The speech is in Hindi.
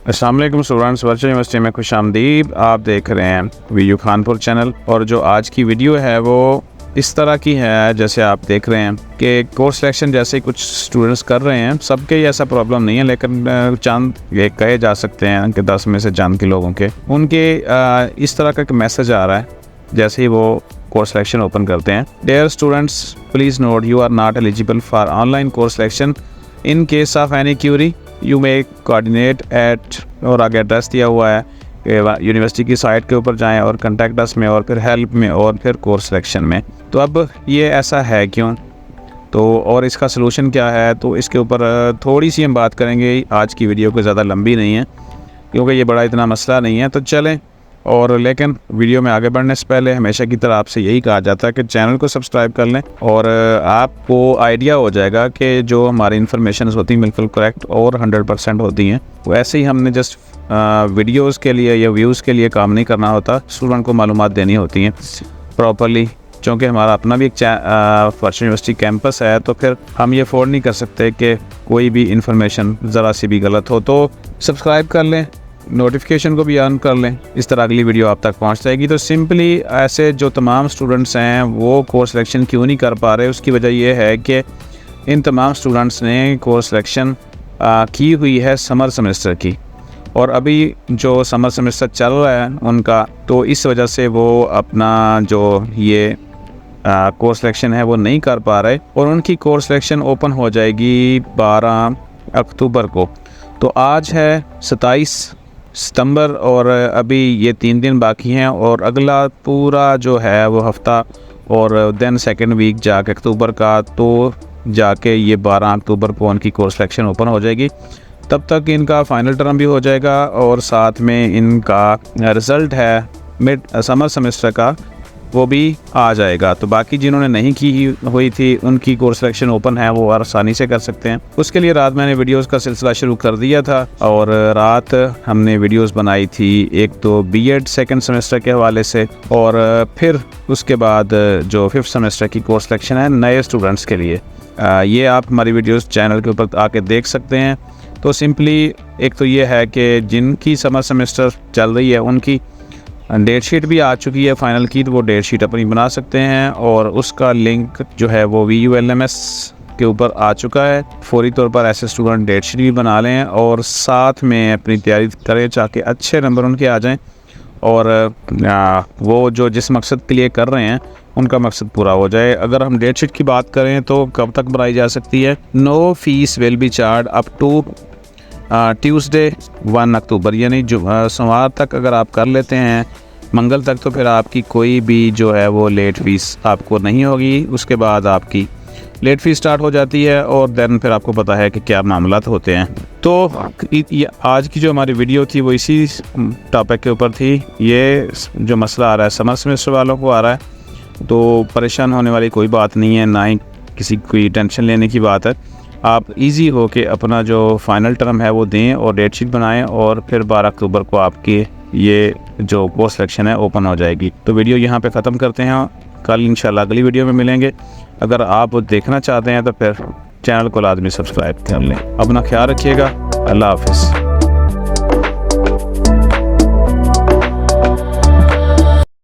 अस्सलाम वालेकुम स्टूडेंट्स, वर्चुअल यूनिवर्सिटी में खुश आमदीद। आप देख रहे हैं वीयू खानपुर चैनल। और जो आज की वीडियो है वो इस तरह की है, जैसे आप देख रहे हैं कि कोर्स सिलेक्शन जैसे कुछ स्टूडेंट्स कर रहे हैं, सबके ही ऐसा प्रॉब्लम नहीं है, लेकिन चंद ये कहे जा सकते हैं कि 10 में से चंद के लोगों के उनके इस तरह का मैसेज आ रहा है जैसे ही वो कोर्स सिलेक्शन ओपन करते हैं। Dear students, please note you are not eligible for online course selection. In case of any query you may coordinate at, और आगे एड्रेस दिया हुआ है कि यूनिवर्सिटी की साइट के ऊपर जाएं और कॉन्टैक्ट अस में और फिर हेल्प में और फिर कोर्स सिलेक्शन में। तो अब ये ऐसा है क्यों, तो और इसका सलूशन क्या है, तो इसके ऊपर थोड़ी सी हम बात करेंगे। आज की वीडियो को ज़्यादा लंबी नहीं है क्योंकि ये बड़ा इतना मसला नहीं है। तो चलें, और लेकिन वीडियो में आगे बढ़ने से पहले हमेशा की तरह आपसे यही कहा जाता है कि चैनल को सब्सक्राइब कर लें, और आपको आइडिया हो जाएगा कि जो हमारी इन्फॉर्मेशन होती हैं बिल्कुल करेक्ट और 100% होती हैं। वैसे ही हमने जस्ट वीडियोस के लिए या व्यूज़ के लिए काम नहीं करना होता, स्टूडेंट को मालूमात देनी होती हैं प्रॉपरली। क्योंकि हमारा अपना भी एक वर्चुअल यूनिवर्सिटी कैंपस है, तो फिर हम ये अफोर्ड नहीं कर सकते कि कोई भी इन्फॉर्मेशन ज़रा सी भी गलत हो। तो सब्सक्राइब कर लें, नोटिफिकेशन को भी ऑन कर लें, इस तरह अगली वीडियो आप तक पहुंच जाएगी। तो सिंपली ऐसे जो तमाम स्टूडेंट्स हैं वो कोर्स सिलेक्शन क्यों नहीं कर पा रहे, उसकी वजह ये है कि इन तमाम स्टूडेंट्स ने कोर्स सिलेक्शन की हुई है समर सेमेस्टर की, और अभी जो समर सेमेस्टर चल रहा है उनका, तो इस वजह से वो अपना जो ये कोर्स सिलेक्शन है वो नहीं कर पा रहे, और उनकी कोर्स सिलेक्शन ओपन हो जाएगी 12 अक्टूबर को। तो आज है 27 सितंबर और अभी ये 3 दिन बाकी हैं, और अगला पूरा जो है वो हफ़्ता और देन सेकेंड वीक जाके अक्टूबर का, तो जाके ये 12 अक्टूबर को उनकी कोर्स सिलेक्शन ओपन हो जाएगी। तब तक इनका फाइनल टर्म भी हो जाएगा और साथ में इनका रिज़ल्ट है मिड समर सेमेस्टर का वो भी आ जाएगा। तो बाकी जिन्होंने नहीं की हुई थी उनकी कोर्स सिलेक्शन ओपन है, वो आसानी से कर सकते हैं। उसके लिए रात मैंने वीडियोस का सिलसिला शुरू कर दिया था, और रात हमने वीडियोस बनाई थी, एक तो बीएड सेकंड सेमेस्टर के हवाले से, और फिर उसके बाद जो 5th सेमेस्टर की कोर्स सिलेक्शन है नए स्टूडेंट्स के लिए। ये आप हमारी वीडियोज़ चैनल के ऊपर आके देख सकते हैं। तो सिंपली एक तो ये है कि जिनकी समर सेमेस्टर चल रही है उनकी डेट शीट भी आ चुकी है फाइनल की, तो वो डेट शीट अपनी बना सकते हैं, और उसका लिंक जो है वो VULMS के ऊपर आ चुका है। फौरी तौर पर ऐसे स्टूडेंट डेट शीट भी बना लें और साथ में अपनी तैयारी करें ताकि अच्छे नंबर उनके आ जाएं, और वो जो जिस मकसद के लिए कर रहे हैं उनका मकसद पूरा हो जाए। अगर हम डेट शीट की बात करें तो कब तक बनाई जा सकती है, no fees will be charge up to Tuesday 1 October, यानी जो सोमवार तक अगर आप कर लेते हैं मंगल तक, तो फिर आपकी कोई भी जो है वो लेट फ़ीस आपको नहीं होगी। उसके बाद आपकी लेट फ़ीस स्टार्ट हो जाती है, और देन फिर आपको पता है कि क्या मामलात होते हैं। तो आज की जो हमारी वीडियो थी वो इसी टॉपिक के ऊपर थी। ये जो मसला आ रहा है समर सेमेस्टर वालों को आ रहा है, तो परेशान होने वाली कोई बात नहीं है, ना ही किसी कोई टेंशन लेने की बात है। आप इजी हो के अपना जो फाइनल टर्म है वो दें और डेट शीट बनाएं, और फिर 12 अक्टूबर को आपकी ये जो कोर्स सिलेक्शन है ओपन हो जाएगी। तो वीडियो यहाँ पे ख़त्म करते हैं, कल इंशाल्लाह अगली वीडियो में मिलेंगे। अगर आप देखना चाहते हैं तो फिर चैनल को लाजमी सब्सक्राइब कर लें। अपना ख्याल रखिएगा, अल्लाह हाफिज़।